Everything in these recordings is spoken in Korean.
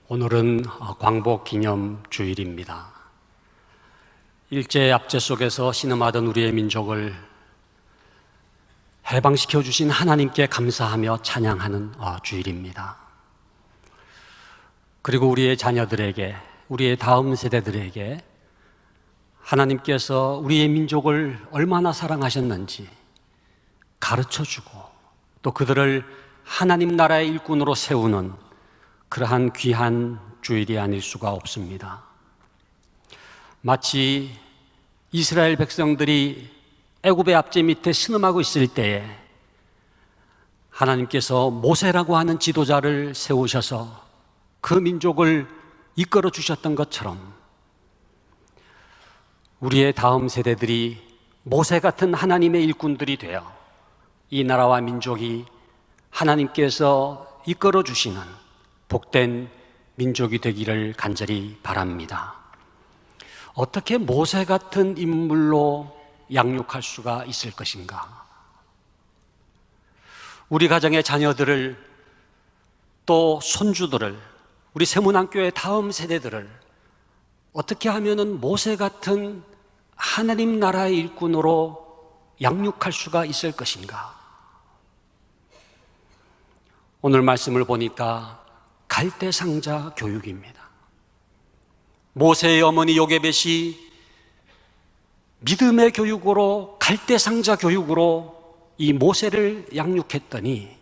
오늘은 광복 기념 주일입니다. 일제 압제 속에서 신음하던 우리의 민족을 해방시켜 주신 하나님께 감사하며 찬양하는 주일입니다. 그리고 우리의 자녀들에게, 우리의 다음 세대들에게 하나님께서 우리의 민족을 얼마나 사랑하셨는지 가르쳐주고 또 그들을 하나님 나라의 일꾼으로 세우는 그러한 귀한 주일이 아닐 수가 없습니다. 마치 이스라엘 백성들이 애굽의 압제 밑에 신음하고 있을 때에 하나님께서 모세라고 하는 지도자를 세우셔서 그 민족을 이끌어 주셨던 것처럼 우리의 다음 세대들이 모세 같은 하나님의 일꾼들이 되어 이 나라와 민족이 하나님께서 이끌어 주시는 복된 민족이 되기를 간절히 바랍니다. 어떻게 모세 같은 인물로 양육할 수가 있을 것인가? 우리 가정의 자녀들을, 또 손주들을, 우리 세문안교회 다음 세대들을 어떻게 하면은 모세 같은 하나님 나라의 일꾼으로 양육할 수가 있을 것인가? 오늘 말씀을 보니까 갈대상자 교육입니다. 모세의 어머니 요게벳이 믿음의 교육으로, 갈대상자 교육으로 이 모세를 양육했더니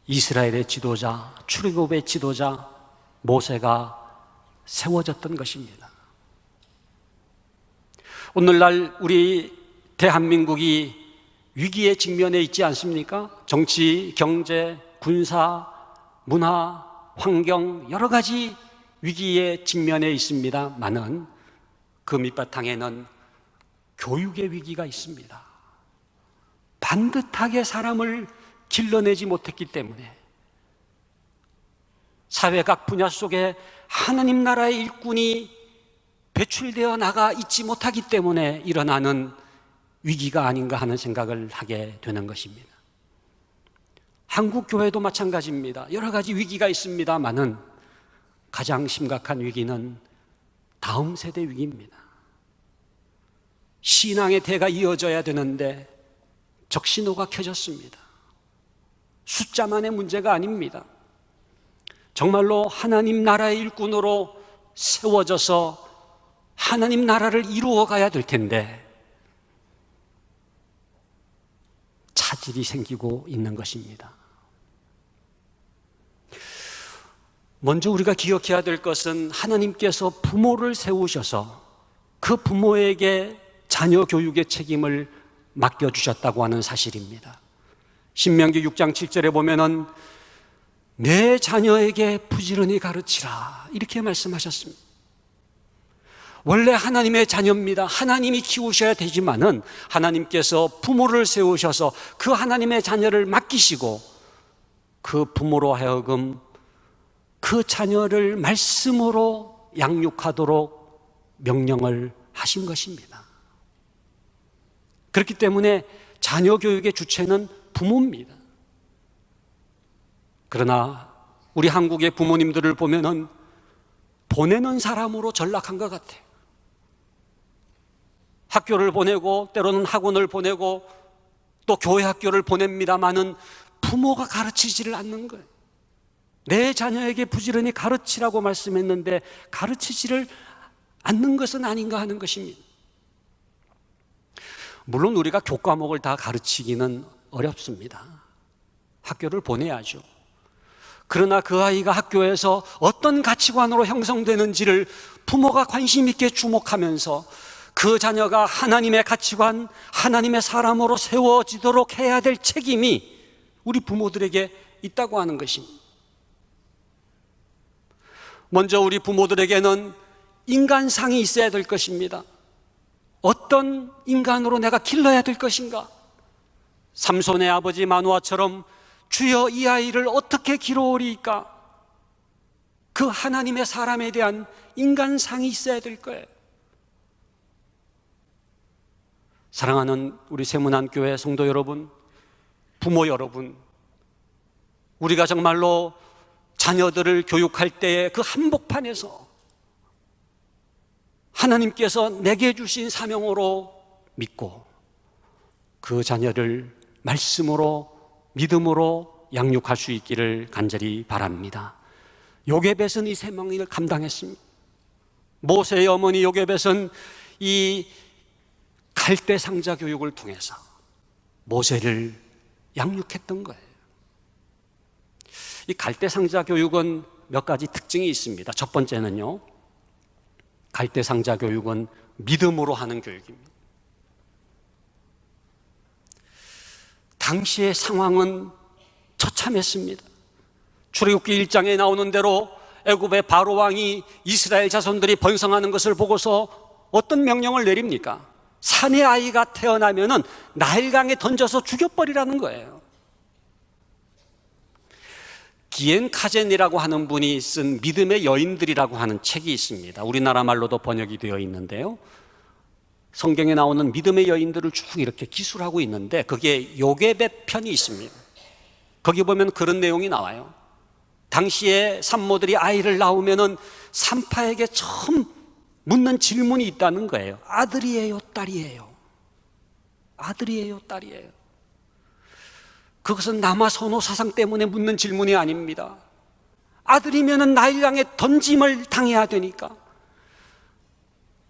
이스라엘의 지도자, 출애굽의 지도자 모세가 세워졌던 것입니다. 오늘날 우리 대한민국이 위기에 직면해 있지 않습니까? 정치, 경제, 군사, 문화, 환경 여러 가지 위기에 직면해 있습니다만은 그 밑바탕에는 교육의 위기가 있습니다. 반듯하게 사람을 길러내지 못했기 때문에 사회 각 분야 속에 하나님 나라의 일꾼이 배출되어 나가 있지 못하기 때문에 일어나는 위기가 아닌가 하는 생각을 하게 되는 것입니다. 한국 교회도 마찬가지입니다. 여러 가지 위기가 있습니다만은 가장 심각한 위기는 다음 세대 위기입니다. 신앙의 대가 이어져야 되는데 적신호가 켜졌습니다. 숫자만의 문제가 아닙니다. 정말로 하나님 나라의 일꾼으로 세워져서 하나님 나라를 이루어 가야 될 텐데 차질이 생기고 있는 것입니다. 먼저 우리가 기억해야 될 것은 하나님께서 부모를 세우셔서 그 부모에게 자녀 교육의 책임을 맡겨주셨다고 하는 사실입니다. 신명기 6장 7절에 보면은 내 자녀에게 부지런히 가르치라 이렇게 말씀하셨습니다. 원래 하나님의 자녀입니다. 하나님이 키우셔야 되지만은 하나님께서 부모를 세우셔서 그 하나님의 자녀를 맡기시고 그 부모로 하여금 그 자녀를 말씀으로 양육하도록 명령을 하신 것입니다. 그렇기 때문에 자녀 교육의 주체는 부모입니다. 그러나 우리 한국의 부모님들을 보면은 보내는 사람으로 전락한 것 같아요. 학교를 보내고 때로는 학원을 보내고 또 교회 학교를 보냅니다마는 부모가 가르치지를 않는 거예요. 내 자녀에게 부지런히 가르치라고 말씀했는데 가르치지를 않는 것은 아닌가 하는 것입니다. 물론 우리가 교과목을 다 가르치기는 어렵습니다. 학교를 보내야죠. 그러나 그 아이가 학교에서 어떤 가치관으로 형성되는지를 부모가 관심 있게 주목하면서 그 자녀가 하나님의 가치관, 하나님의 사람으로 세워지도록 해야 될 책임이 우리 부모들에게 있다고 하는 것입니다. 먼저 우리 부모들에게는 인간상이 있어야 될 것입니다. 어떤 인간으로 내가 길러야 될 것인가? 삼손의 아버지 마노아처럼 주여 이 아이를 어떻게 기르오리이까? 그 하나님의 사람에 대한 인간상이 있어야 될 거예요. 사랑하는 우리 세문안교회 성도 여러분, 부모 여러분, 우리가 정말로 자녀들을 교육할 때의 그 한복판에서 하나님께서 내게 주신 사명으로 믿고 그 자녀를 말씀으로 믿음으로 양육할 수 있기를 간절히 바랍니다. 요게벳은 이 사명을 감당했습니다. 모세의 어머니 요게벳은 이 갈대 상자 교육을 통해서 모세를 양육했던 거예요. 이 갈대 상자 교육은 몇 가지 특징이 있습니다. 첫 번째는요, 갈대 상자 교육은 믿음으로 하는 교육입니다. 당시의 상황은 처참했습니다. 출애굽기 1장에 나오는 대로 애굽의 바로 왕이 이스라엘 자손들이 번성하는 것을 보고서 어떤 명령을 내립니까? 사내 아이가 태어나면은 나일강에 던져서 죽여버리라는 거예요. 기엔 카젠이라고 하는 분이 쓴 믿음의 여인들이라고 하는 책이 있습니다. 우리나라 말로도 번역이 되어 있는데요, 성경에 나오는 믿음의 여인들을 쭉 이렇게 기술하고 있는데 거기에 요게벳 편이 있습니다. 거기 보면 그런 내용이 나와요. 당시에 산모들이 아이를 낳으면은 산파에게 처음 묻는 질문이 있다는 거예요. 아들이에요, 딸이에요? 아들이에요, 딸이에요? 그것은 남아선호 사상 때문에 묻는 질문이 아닙니다. 아들이면은 나일강에 던짐을 당해야 되니까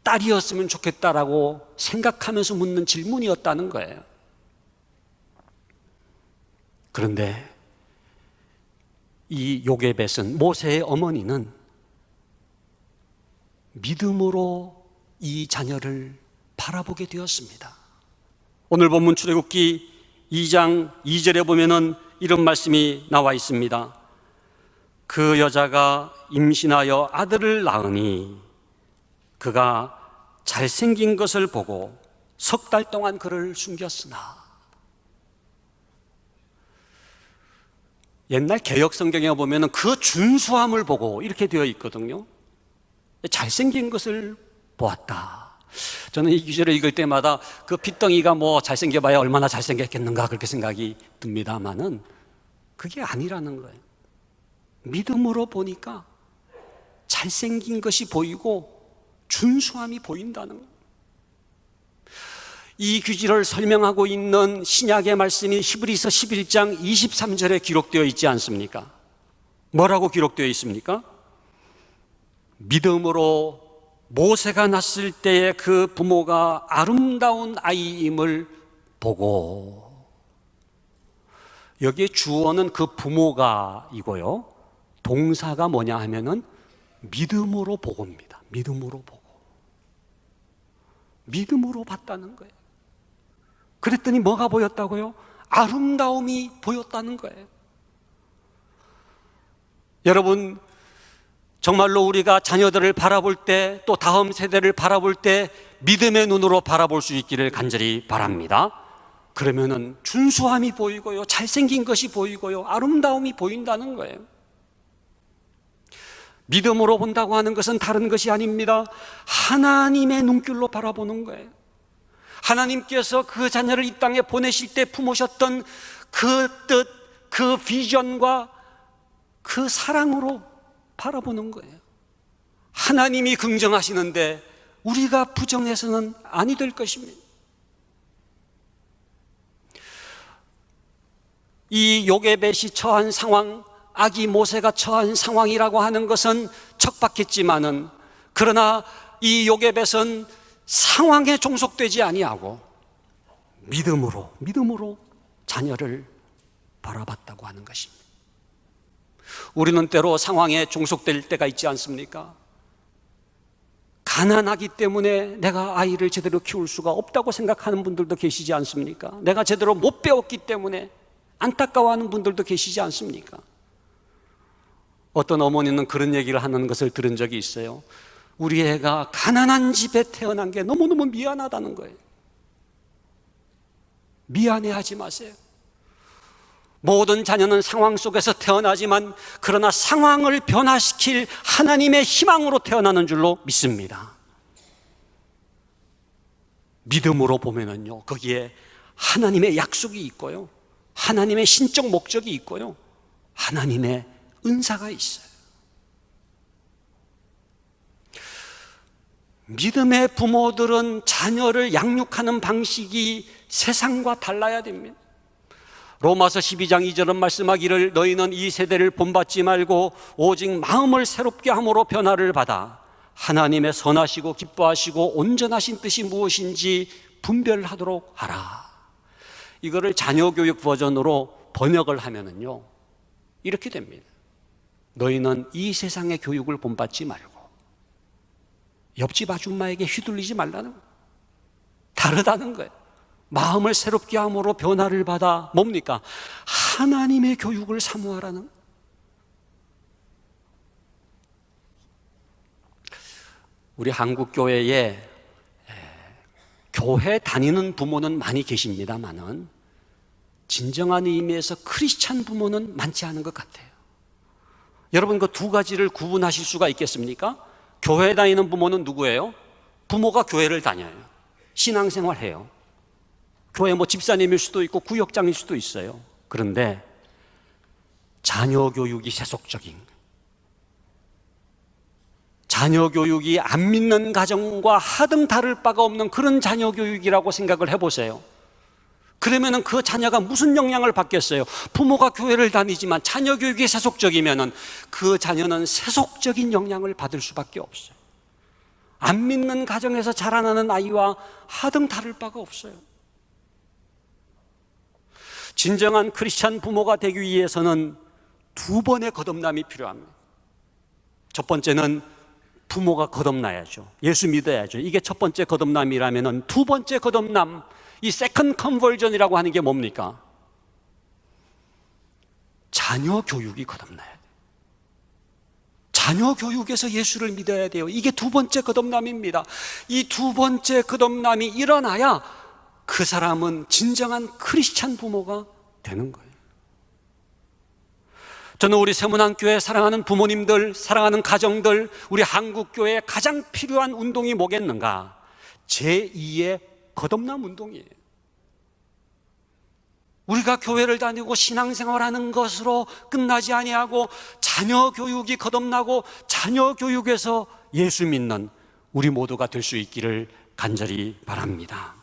딸이었으면 좋겠다라고 생각하면서 묻는 질문이었다는 거예요. 그런데 이 요게벳은, 모세의 어머니는 믿음으로 이 자녀를 바라보게 되었습니다. 오늘 본문 출애굽기 2장 2절에 보면은 이런 말씀이 나와 있습니다. 그 여자가 임신하여 아들을 낳으니 그가 잘생긴 것을 보고 석 달 동안 그를 숨겼으나. 옛날 개역 성경에 보면은 그 준수함을 보고 이렇게 되어 있거든요. 잘생긴 것을 보았다. 저는 이 구절을 읽을 때마다 그 핏덩이가 뭐 잘생겨봐야 얼마나 잘생겼겠는가 그렇게 생각이 듭니다만은 그게 아니라는 거예요. 믿음으로 보니까 잘생긴 것이 보이고 준수함이 보인다는 거예요. 이 규지를 설명하고 있는 신약의 말씀이 히브리서 11장 23절에 기록되어 있지 않습니까? 뭐라고 기록되어 있습니까? 믿음으로 모세가 낳았을 때의 그 부모가 아름다운 아이임을 보고, 여기에 주어는 그 부모가이고요, 동사가 뭐냐 하면은 믿음으로 보고입니다. 믿음으로 보고, 믿음으로 봤다는 거예요. 그랬더니 뭐가 보였다고요? 아름다움이 보였다는 거예요. 여러분, 정말로 우리가 자녀들을 바라볼 때, 또 다음 세대를 바라볼 때 믿음의 눈으로 바라볼 수 있기를 간절히 바랍니다. 그러면은 준수함이 보이고요, 잘생긴 것이 보이고요, 아름다움이 보인다는 거예요. 믿음으로 본다고 하는 것은 다른 것이 아닙니다. 하나님의 눈길로 바라보는 거예요. 하나님께서 그 자녀를 이 땅에 보내실 때 품으셨던 그 뜻, 그 비전과 그 사랑으로 바라보는 거예요. 하나님이 긍정하시는데 우리가 부정해서는 아니 될 것입니다. 이 요게벳이 처한 상황, 아기 모세가 처한 상황이라고 하는 것은 척박했지만은, 그러나 이 요게벳은 상황에 종속되지 아니하고 믿음으로 자녀를 바라봤다고 하는 것입니다. 우리는 때로 상황에 종속될 때가 있지 않습니까? 가난하기 때문에 내가 아이를 제대로 키울 수가 없다고 생각하는 분들도 계시지 않습니까? 내가 제대로 못 배웠기 때문에 안타까워하는 분들도 계시지 않습니까? 어떤 어머니는 그런 얘기를 하는 것을 들은 적이 있어요. 우리 애가 가난한 집에 태어난 게 너무너무 미안하다는 거예요. 미안해하지 마세요. 모든 자녀는 상황 속에서 태어나지만, 그러나 상황을 변화시킬 하나님의 희망으로 태어나는 줄로 믿습니다. 믿음으로 보면은요, 거기에 하나님의 약속이 있고요, 하나님의 신적 목적이 있고요, 하나님의 은사가 있어요. 믿음의 부모들은 자녀를 양육하는 방식이 세상과 달라야 됩니다. 로마서 12장 2절은 말씀하기를 너희는 이 세대를 본받지 말고 오직 마음을 새롭게 함으로 변화를 받아 하나님의 선하시고 기뻐하시고 온전하신 뜻이 무엇인지 분별하도록 하라. 이거를 자녀교육 버전으로 번역을 하면은요 이렇게 됩니다. 너희는 이 세상의 교육을 본받지 말고 옆집 아줌마에게 휘둘리지 말라는 거예요. 다르다는 거예요. 마음을 새롭게 함으로 변화를 받아 뭡니까? 하나님의 교육을 사모하라는 거예요. 우리 한국교회에 교회 다니는 부모는 많이 계십니다만은 진정한 의미에서 크리스찬 부모는 많지 않은 것 같아요. 여러분 그 두 가지를 구분하실 수가 있겠습니까? 교회 다니는 부모는 누구예요? 부모가 교회를 다녀요. 신앙생활해요. 교회 집사님일 수도 있고 구역장일 수도 있어요. 그런데 자녀 교육이 세속적인, 자녀 교육이 안 믿는 가정과 하등 다를 바가 없는 그런 자녀 교육이라고 생각을 해보세요. 그러면은 그 자녀가 무슨 영향을 받겠어요? 부모가 교회를 다니지만 자녀 교육이 세속적이면은 그 자녀는 세속적인 영향을 받을 수밖에 없어요. 안 믿는 가정에서 자라나는 아이와 하등 다를 바가 없어요. 진정한 크리스찬 부모가 되기 위해서는 두 번의 거듭남이 필요합니다. 첫 번째는 부모가 거듭나야죠. 예수 믿어야죠. 이게 첫 번째 거듭남이라면은 두 번째 거듭남, 이 세컨드 컨버전이라고 하는 게 뭡니까? 자녀 교육이 거듭나야 돼요. 자녀 교육에서 예수를 믿어야 돼요. 이게 두 번째 거듭남입니다. 이 두 번째 거듭남이 일어나야 그 사람은 진정한 크리스찬 부모가 되는 거예요. 저는 우리 세문안교회 사랑하는 부모님들, 사랑하는 가정들, 우리 한국교회에 가장 필요한 운동이 뭐겠는가? 제2의 거듭남 운동이에요. 우리가 교회를 다니고 신앙생활하는 것으로 끝나지 아니하고 자녀 교육이 거듭나고 자녀 교육에서 예수 믿는 우리 모두가 될 수 있기를 간절히 바랍니다.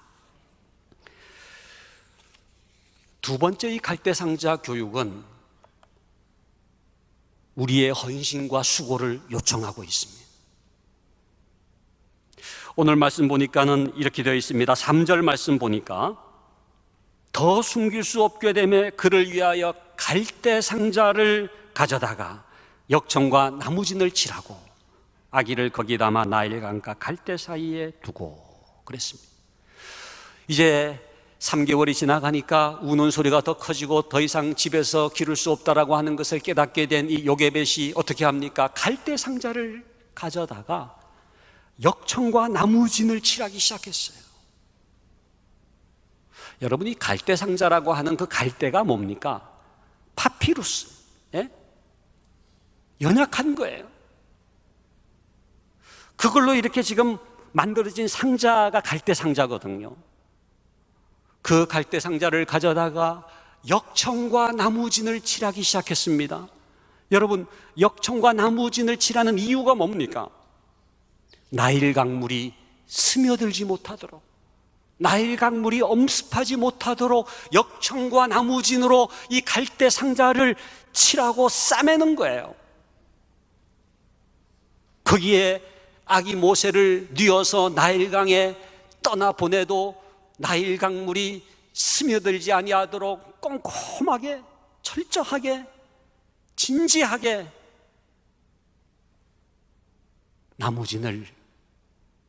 두 번째 이 갈대상자 교육은 우리의 헌신과 수고를 요청하고 있습니다. 오늘 말씀 보니까는 이렇게 되어 있습니다. 3절 말씀 보니까 더 숨길 수 없게 되매 그를 위하여 갈대상자를 가져다가 역청과 나무진을 칠하고 아기를 거기 담아 나일강과 갈대 사이에 두고 그랬습니다. 이제 3개월이 지나가니까 우는 소리가 더 커지고 더 이상 집에서 기를 수 없다라고 하는 것을 깨닫게 된 이 요게벳이 어떻게 합니까? 갈대 상자를 가져다가 역청과 나무진을 칠하기 시작했어요. 여러분이 갈대 상자라고 하는 그 갈대가 뭡니까? 파피루스, 예? 연약한 거예요. 그걸로 이렇게 지금 만들어진 상자가 갈대 상자거든요. 그 갈대 상자를 가져다가 역청과 나무진을 칠하기 시작했습니다. 여러분, 역청과 나무진을 칠하는 이유가 뭡니까? 나일 강물이 스며들지 못하도록, 나일 강물이 엄습하지 못하도록 역청과 나무진으로 이 갈대 상자를 칠하고 싸매는 거예요. 거기에 아기 모세를 뉘어서 나일강에 떠나 보내도 나일 강물이 스며들지 아니하도록 꼼꼼하게, 철저하게, 진지하게 나무진을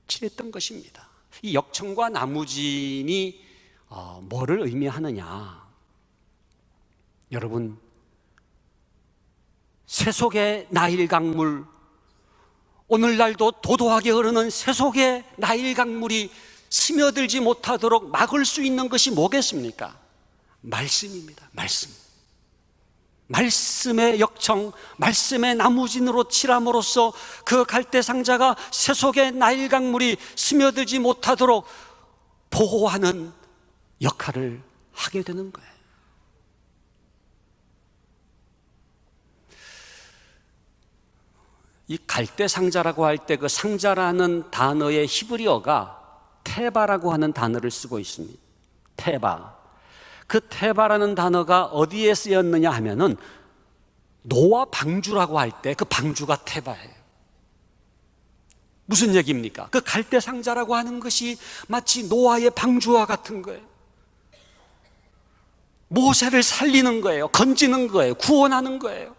칠했던 것입니다. 이 역청과 나무진이 뭐를 의미하느냐? 여러분, 세속의 나일 강물, 오늘날도 도도하게 흐르는 세속의 나일 강물이 스며들지 못하도록 막을 수 있는 것이 뭐겠습니까? 말씀입니다. 말씀. 말씀의 역청, 말씀의 나무진으로 칠함으로써 그 갈대 상자가 세속의 나일 강물이 스며들지 못하도록 보호하는 역할을 하게 되는 거예요. 이 갈대 상자라고 할 때 그 상자라는 단어의 히브리어가 테바라고 하는 단어를 쓰고 있습니다. 테바. 그 테바라는 단어가 어디에 쓰였느냐 하면은 노아 방주라고 할 때 그 방주가 테바예요. 무슨 얘기입니까? 그 갈대 상자라고 하는 것이 마치 노아의 방주와 같은 거예요. 모세를 살리는 거예요. 건지는 거예요. 구원하는 거예요.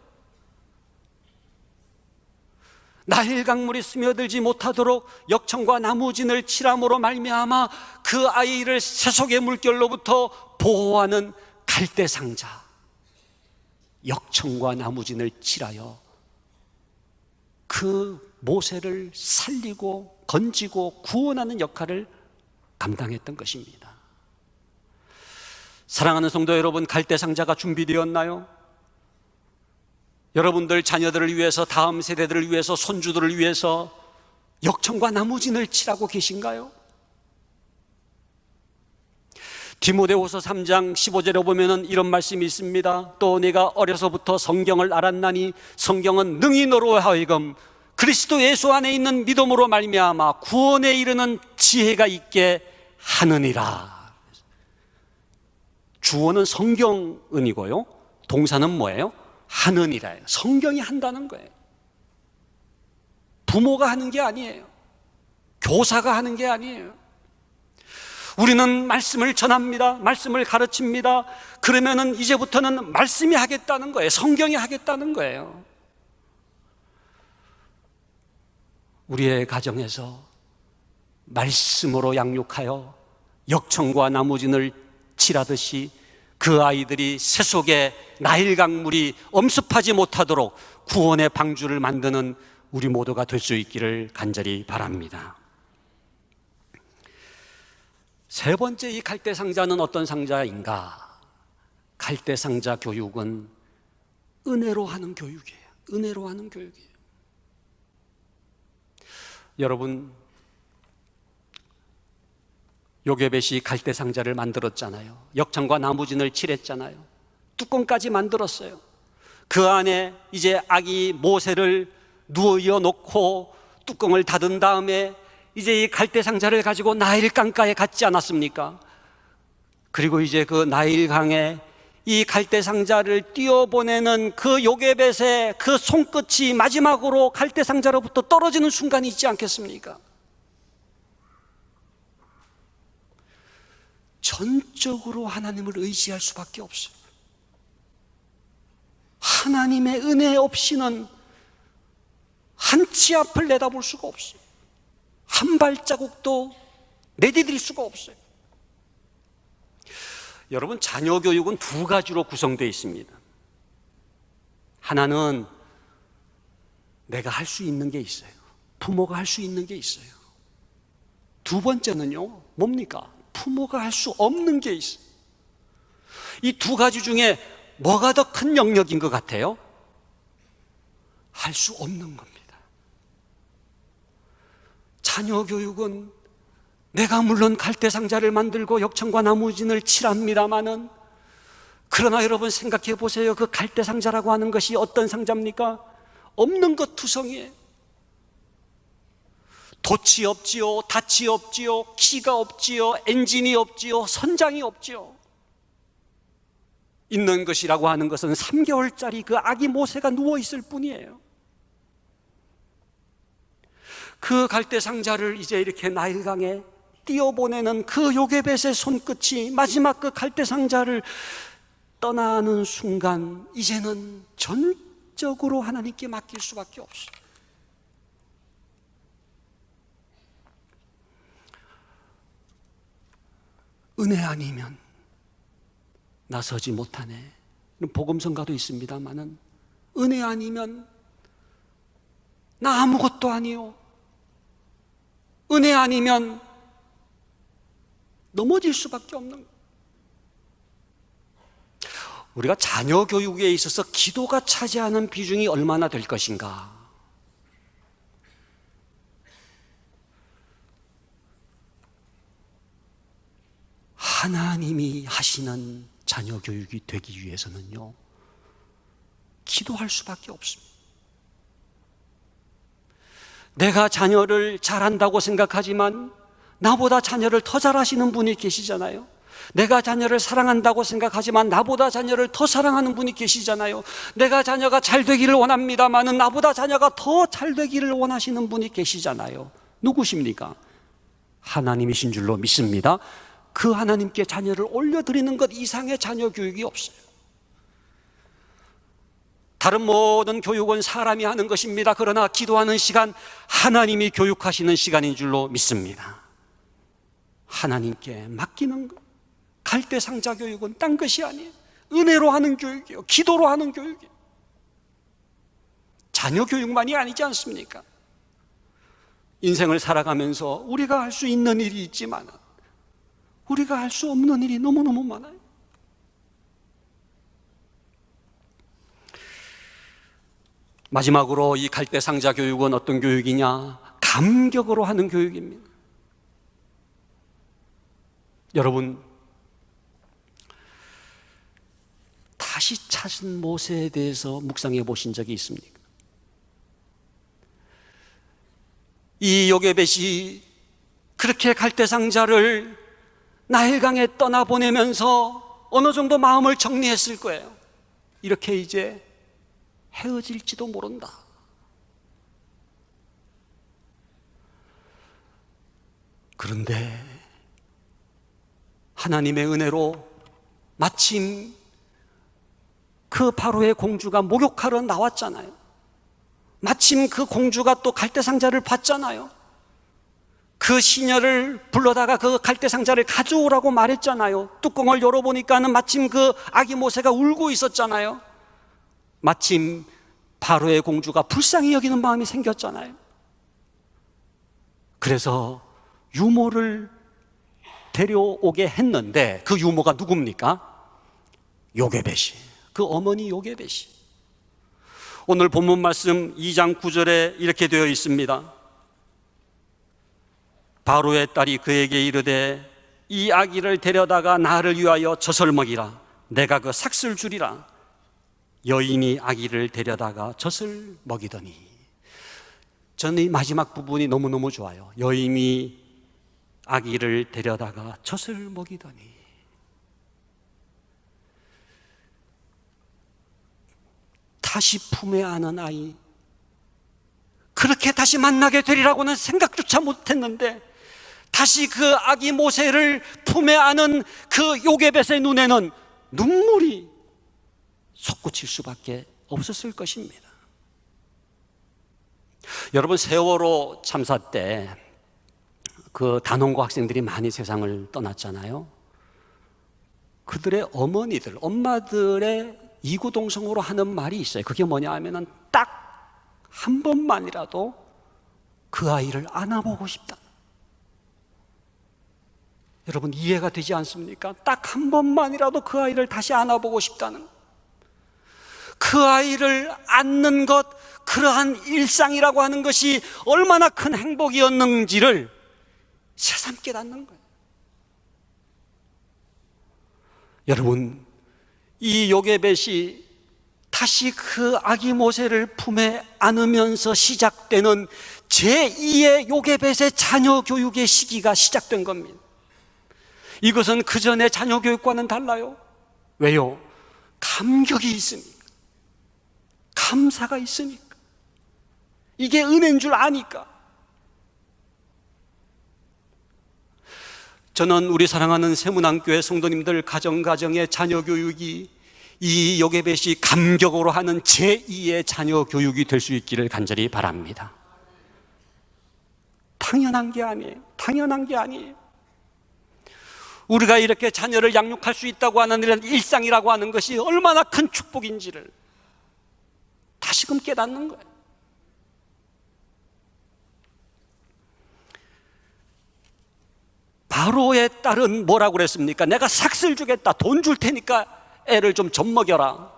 나일 강물이 스며들지 못하도록 역청과 나무진을 칠함으로 말미암아 그 아이를 세속의 물결로부터 보호하는 갈대 상자, 역청과 나무진을 칠하여 그 모세를 살리고 건지고 구원하는 역할을 감당했던 것입니다. 사랑하는 성도 여러분, 갈대 상자가 준비되었나요? 여러분들 자녀들을 위해서, 다음 세대들을 위해서, 손주들을 위해서 역청과 나무진을 칠하고 계신가요? 디모데후서 3장 15절에 보면은 이런 말씀이 있습니다. 또 내가 어려서부터 성경을 알았나니 성경은 능히 너로 하여금 그리스도 예수 안에 있는 믿음으로 말미암아 구원에 이르는 지혜가 있게 하느니라. 주어는 성경은이고요, 동사는 뭐예요? 하느니라예요. 성경이 한다는 거예요. 부모가 하는 게 아니에요. 교사가 하는 게 아니에요. 우리는 말씀을 전합니다. 말씀을 가르칩니다. 그러면은 이제부터는 말씀이 하겠다는 거예요. 성경이 하겠다는 거예요. 우리의 가정에서 말씀으로 양육하여 역청과 나무진을 칠하듯이 그 아이들이 세속의 나일 강물이 엄습하지 못하도록 구원의 방주를 만드는 우리 모두가 될 수 있기를 간절히 바랍니다. 세 번째, 이 갈대 상자는 어떤 상자인가? 갈대 상자 교육은 은혜로 하는 교육이에요. 은혜로 하는 교육이에요. 여러분, 요게벳이 갈대 상자를 만들었잖아요. 역청과 나무진을 칠했잖아요. 뚜껑까지 만들었어요. 그 안에 이제 아기 모세를 누워 놓고 뚜껑을 닫은 다음에 이제 이 갈대 상자를 가지고 나일강가에 갔지 않았습니까? 그리고 이제 그 나일강에 이 갈대 상자를 띄어보내는 그 요게벳의 그 손끝이 마지막으로 갈대 상자로부터 떨어지는 순간이 있지 않겠습니까? 전적으로 하나님을 의지할 수밖에 없어요. 하나님의 은혜 없이는 한 치 앞을 내다볼 수가 없어요. 한 발자국도 내디딜 수가 없어요. 여러분, 자녀 교육은 두 가지로 구성되어 있습니다. 하나는 내가 할 수 있는 게 있어요. 부모가 할 수 있는 게 있어요. 두 번째는요, 뭡니까? 부모가 할 수 없는 게 있어요. 이 두 가지 중에 뭐가 더 큰 영역인 것 같아요? 할 수 없는 겁니다. 자녀 교육은 내가 물론 갈대 상자를 만들고 역청과 나무진을 칠합니다마는, 그러나 여러분 생각해 보세요. 그 갈대 상자라고 하는 것이 어떤 상자입니까? 없는 것 투성이에요. 돛이 없지요, 닻이 없지요, 키가 없지요, 엔진이 없지요, 선장이 없지요. 있는 것이라고 하는 것은 3개월짜리 그 아기 모세가 누워있을 뿐이에요. 그 갈대 상자를 이제 이렇게 나일강에 띄어보내는 그 요게벳의 손끝이 마지막 그 갈대 상자를 떠나는 순간, 이제는 전적으로 하나님께 맡길 수밖에 없어요. 은혜 아니면 나서지 못하네. 복음성가도 있습니다만은, 은혜 아니면 나 아무것도 아니요, 은혜 아니면 넘어질 수밖에 없는 거예요. 우리가 자녀 교육에 있어서 기도가 차지하는 비중이 얼마나 될 것인가? 하나님이 하시는 자녀 교육이 되기 위해서는요, 기도할 수밖에 없습니다. 내가 자녀를 잘한다고 생각하지만 나보다 자녀를 더 잘하시는 분이 계시잖아요. 내가 자녀를 사랑한다고 생각하지만 나보다 자녀를 더 사랑하는 분이 계시잖아요. 내가 자녀가 잘 되기를 원합니다마는 나보다 자녀가 더 잘 되기를 원하시는 분이 계시잖아요. 누구십니까? 하나님이신 줄로 믿습니다. 그 하나님께 자녀를 올려드리는 것 이상의 자녀 교육이 없어요. 다른 모든 교육은 사람이 하는 것입니다. 그러나 기도하는 시간, 하나님이 교육하시는 시간인 줄로 믿습니다. 하나님께 맡기는 것. 갈대상자 교육은 딴 것이 아니에요. 은혜로 하는 교육이에요. 기도로 하는 교육이에요. 자녀 교육만이 아니지 않습니까? 인생을 살아가면서 우리가 할 수 있는 일이 있지만 우리가 할 수 없는 일이 너무너무 많아요. 마지막으로 이 갈대상자 교육은 어떤 교육이냐? 감격으로 하는 교육입니다. 여러분, 다시 찾은 모세에 대해서 묵상해 보신 적이 있습니까? 이 요게벳이 그렇게 갈대상자를 나일강에 떠나보내면서 어느 정도 마음을 정리했을 거예요. 이렇게 이제 헤어질지도 모른다. 그런데 하나님의 은혜로 마침 그 바로의 공주가 목욕하러 나왔잖아요. 마침 그 공주가 또 갈대상자를 봤잖아요. 그 시녀를 불러다가 그 갈대상자를 가져오라고 말했잖아요. 뚜껑을 열어보니까는 마침 그 아기 모세가 울고 있었잖아요. 마침 바로의 공주가 불쌍히 여기는 마음이 생겼잖아요. 그래서 유모를 데려오게 했는데 그 유모가 누굽니까? 요게벳이, 그 어머니 요게벳이. 오늘 본문 말씀 2장 9절에 이렇게 되어 있습니다. 바로의 딸이 그에게 이르되 이 아기를 데려다가 나를 위하여 젖을 먹이라. 내가 그 삭슬 주리라. 여인이 아기를 데려다가 젖을 먹이더니. 저는 이 마지막 부분이 너무너무 좋아요. 여인이 아기를 데려다가 젖을 먹이더니. 다시 품에 안은 아이, 그렇게 다시 만나게 되리라고는 생각조차 못했는데 다시 그 아기 모세를 품에 안은 그 요게벳의 눈에는 눈물이 솟구칠 수밖에 없었을 것입니다. 여러분, 세월호 참사 때 그 단원고 학생들이 많이 세상을 떠났잖아요. 그들의 어머니들, 엄마들의 이구동성으로 하는 말이 있어요. 그게 뭐냐 하면은 딱 한 번만이라도 그 아이를 안아보고 싶다. 여러분, 이해가 되지 않습니까? 딱 한 번만이라도 그 아이를 다시 안아보고 싶다는, 그 아이를 안는 것, 그러한 일상이라고 하는 것이 얼마나 큰 행복이었는지를 새삼 깨닫는 거예요. 여러분, 이 요게벳이 다시 그 아기 모세를 품에 안으면서 시작되는 제2의 요게벳의 자녀 교육의 시기가 시작된 겁니다. 이것은 그 전의 자녀 교육과는 달라요. 왜요? 감격이 있으니까, 감사가 있으니까, 이게 은혜인 줄 아니까. 저는 우리 사랑하는 세문안교회 성도님들 가정가정의 자녀 교육이 이 요게벳이 감격으로 하는 제2의 자녀 교육이 될 수 있기를 간절히 바랍니다. 당연한 게 아니에요. 당연한 게 아니에요. 우리가 이렇게 자녀를 양육할 수 있다고 하는 이런 일상이라고 하는 것이 얼마나 큰 축복인지를 다시금 깨닫는 거예요. 바로의 딸은 뭐라고 그랬습니까? 내가 삭슬 주겠다, 돈 줄 테니까 애를 좀 젖먹여라.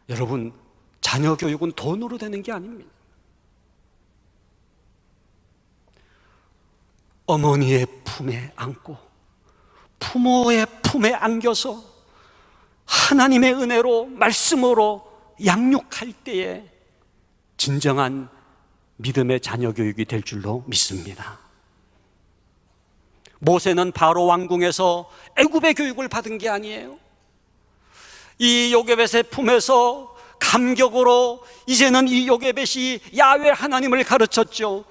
여러분, 자녀 교육은 돈으로 되는 게 아닙니다. 어머니의 품에 안고 부모의 품에 안겨서 하나님의 은혜로, 말씀으로 양육할 때에 진정한 믿음의 자녀 교육이 될 줄로 믿습니다. 모세는 바로 왕궁에서 애굽의 교육을 받은 게 아니에요. 이 요게벳의 품에서 감격으로 이제는 이 요게벳이 야훼 하나님을 가르쳤죠.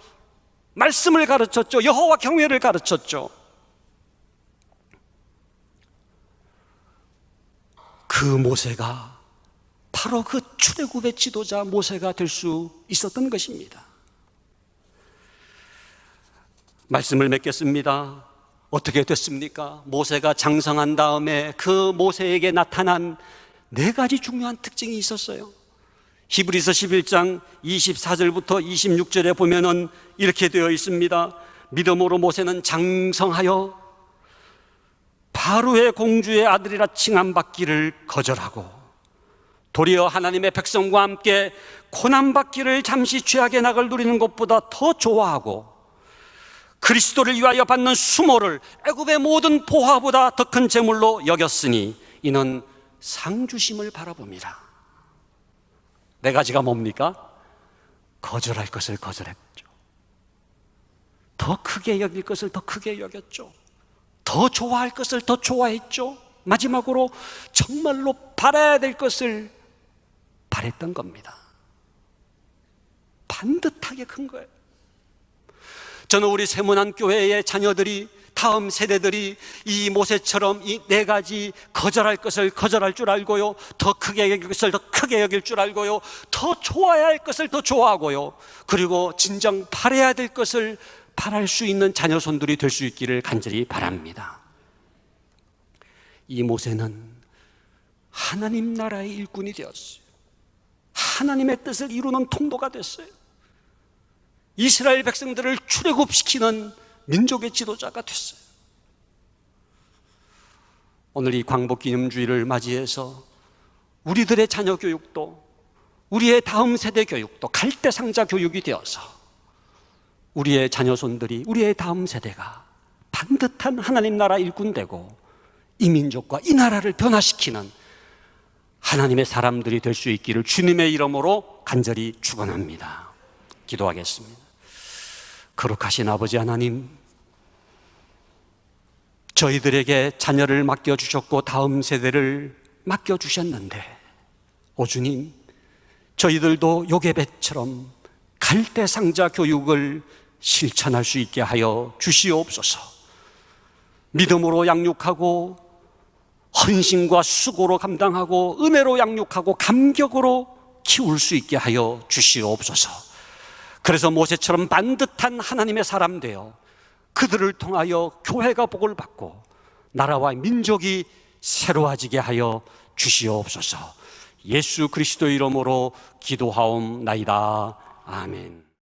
말씀을 가르쳤죠. 여호와 경외를 가르쳤죠. 그 모세가 바로 그 출애굽의 지도자 모세가 될 수 있었던 것입니다. 말씀을 맺겠습니다. 어떻게 됐습니까? 모세가 장성한 다음에 그 모세에게 나타난 4가지 중요한 특징이 있었어요. 히브리서 11장 24절부터 26절에 보면은 이렇게 되어 있습니다. 믿음으로 모세는 장성하여 바로의 공주의 아들이라 칭함받기를 거절하고 도리어 하나님의 백성과 함께 고난받기를 잠시 죄악의 낙을 누리는 것보다 더 좋아하고 그리스도를 위하여 받는 수모를 애굽의 모든 보화보다 더 큰 재물로 여겼으니 이는 상주심을 바라봅니다. 4가지가 뭡니까? 거절할 것을 거절했죠. 더 크게 여길 것을 더 크게 여겼죠. 더 좋아할 것을 더 좋아했죠. 마지막으로 정말로 바라야 될 것을 바랬던 겁니다. 반듯하게 큰 거예요. 저는 우리 세문안 교회의 자녀들이, 다음 세대들이 이 모세처럼 이 4가지 거절할 것을 거절할 줄 알고요, 더 크게 여길 것을 더 크게 여길 줄 알고요, 더 좋아해야 할 것을 더 좋아하고요, 그리고 진정 바라야 될 것을 바랄 수 있는 자녀손들이 될 수 있기를 간절히 바랍니다. 이 모세는 하나님 나라의 일꾼이 되었어요. 하나님의 뜻을 이루는 통도가 됐어요. 이스라엘 백성들을 출애굽시키는 민족의 지도자가 됐어요. 오늘 이 광복기념주의를 맞이해서 우리들의 자녀 교육도, 우리의 다음 세대 교육도 갈대상자 교육이 되어서 우리의 자녀손들이, 우리의 다음 세대가 반듯한 하나님 나라 일꾼 되고 이 민족과 이 나라를 변화시키는 하나님의 사람들이 될 수 있기를 주님의 이름으로 간절히 축원합니다. 기도하겠습니다. 거룩하신 아버지 하나님, 저희들에게 자녀를 맡겨주셨고 다음 세대를 맡겨주셨는데 오 주님, 저희들도 요게벳처럼 갈대상자 교육을 실천할 수 있게 하여 주시옵소서. 믿음으로 양육하고 헌신과 수고로 감당하고 은혜로 양육하고 감격으로 키울 수 있게 하여 주시옵소서. 그래서 모세처럼 반듯한 하나님의 사람 되어 그들을 통하여 교회가 복을 받고 나라와 민족이 새로워지게 하여 주시옵소서. 예수 그리스도의 이름으로 기도하옵나이다. 아멘.